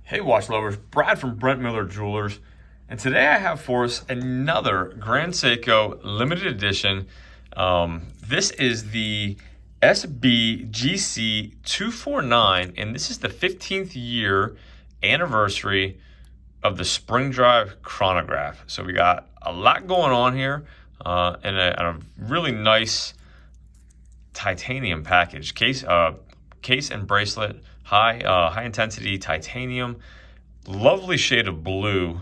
Hey watch lovers, Brad from Brent Miller Jewelers, and today I have for us another Grand Seiko limited edition. This is the SBGC249, and this is the 15th year anniversary of the Spring Drive Chronograph. So we got a lot going on here, and a really nice titanium package, case and bracelet. High intensity titanium, lovely shade of blue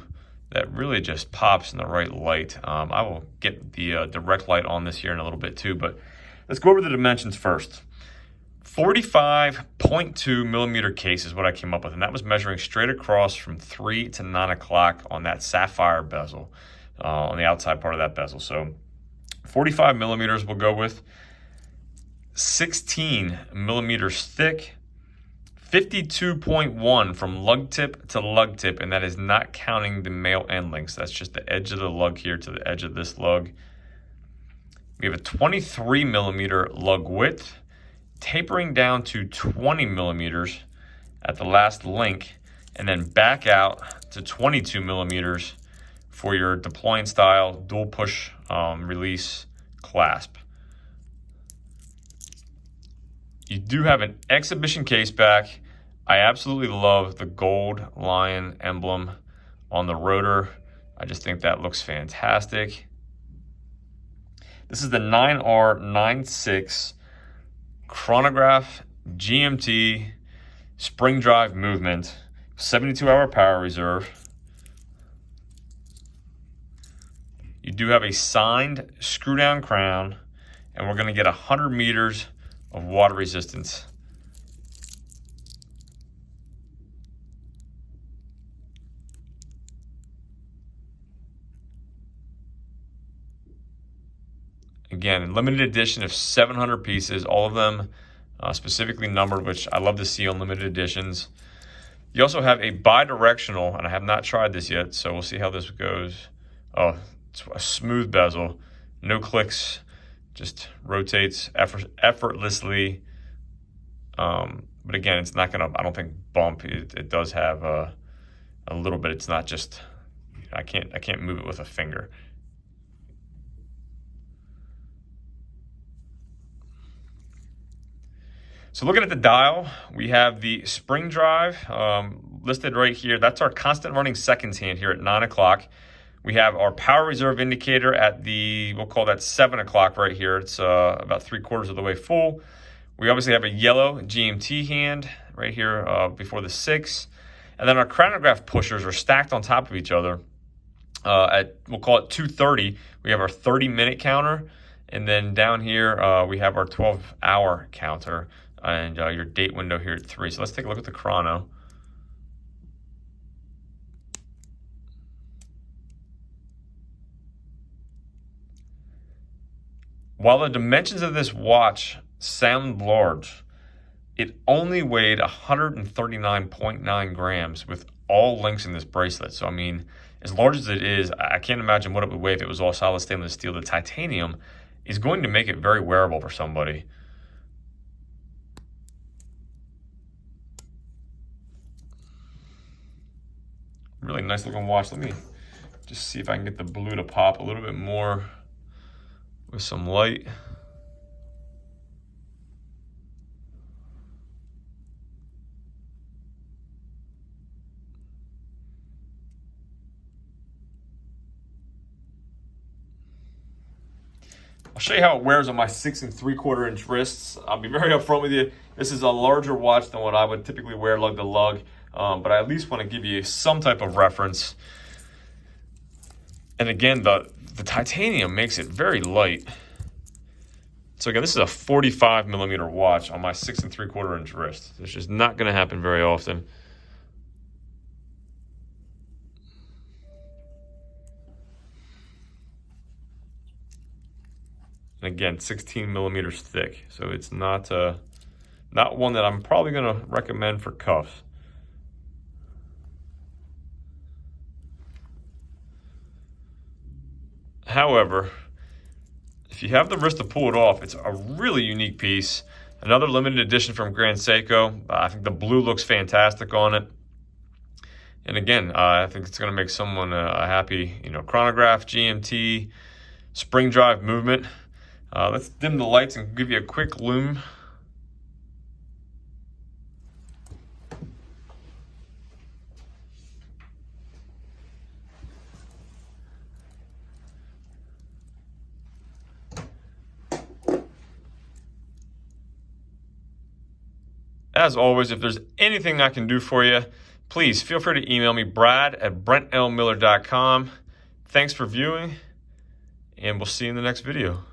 that really just pops in the right light. I will get the direct light on this here in a little bit too, but let's go over the dimensions first. 45.2 millimeter case is what I came up with, and that was measuring straight across from 3 to 9 o'clock on that sapphire bezel, on the outside part of that bezel. So 45 millimeters we'll go with, 16 millimeters thick, 52.1 from lug tip to lug tip, and that is not counting the male end links. That's just the edge of the lug here to the edge of this lug. We have a 23 millimeter lug width, tapering down to 20 millimeters at the last link, and then back out to 22 millimeters for your deploying style dual push release clasp. You do have an exhibition case back. I absolutely love the gold lion emblem on the rotor. I just think that looks fantastic. This is the 9R96 Chronograph GMT Spring Drive movement, 72-hour power reserve. You do have a signed screw down crown, and we're going to get 100 meters of water resistance. Again, limited edition of 700 pieces, all of them specifically numbered, which I love to see on limited editions. You also have a bi-directional, and I have not tried this yet, so we'll see how this goes. Oh, it's a smooth bezel, no clicks, just rotates effortlessly. But again, it's not gonna, I don't think, bump. It does have a little bit. It's not just, I can't move it with a finger. So looking at the dial, we have the Spring Drive listed right here. That's our constant running seconds hand here at 9 o'clock. We have our power reserve indicator at the, we'll call that 7 o'clock right here. It's about 3/4 of the way full. We obviously have a yellow GMT hand right here before the 6. And then our chronograph pushers are stacked on top of each other at, we'll call it 2:30. We have our 30-minute counter. And then down here, we have our 12-hour counter and your date window here at 3. So let's take a look at the chrono. While the dimensions of this watch sound large, it only weighed 139.9 grams with all links in this bracelet. So, I mean, as large as it is, I can't imagine what it would weigh if it was all solid stainless steel. The titanium is going to make it very wearable for somebody. Really nice looking watch. Let me just see if I can get the blue to pop a little bit more with some light. I'll show you how it wears on my 6 3/4 inch wrists. I'll be very upfront with you. This is a larger watch than what I would typically wear lug to lug, but I at least want to give you some type of reference. And again, the titanium makes it very light. So again, this is a 45 millimeter watch on my 6 3/4 inch wrist. It's just not going to happen very often. And again, 16 millimeters thick. So it's not one that I'm probably going to recommend for cuffs. However, if you have the wrist to pull it off, it's a really unique piece. Another limited edition from Grand Seiko. I think the blue looks fantastic on it. And again, I think it's going to make someone a happy, chronograph, GMT, spring drive movement. Let's dim the lights and give you a quick Lume. As always, if there's anything I can do for you, please feel free to email me, brad@brentlmiller.com. Thanks for viewing, and we'll see you in the next video.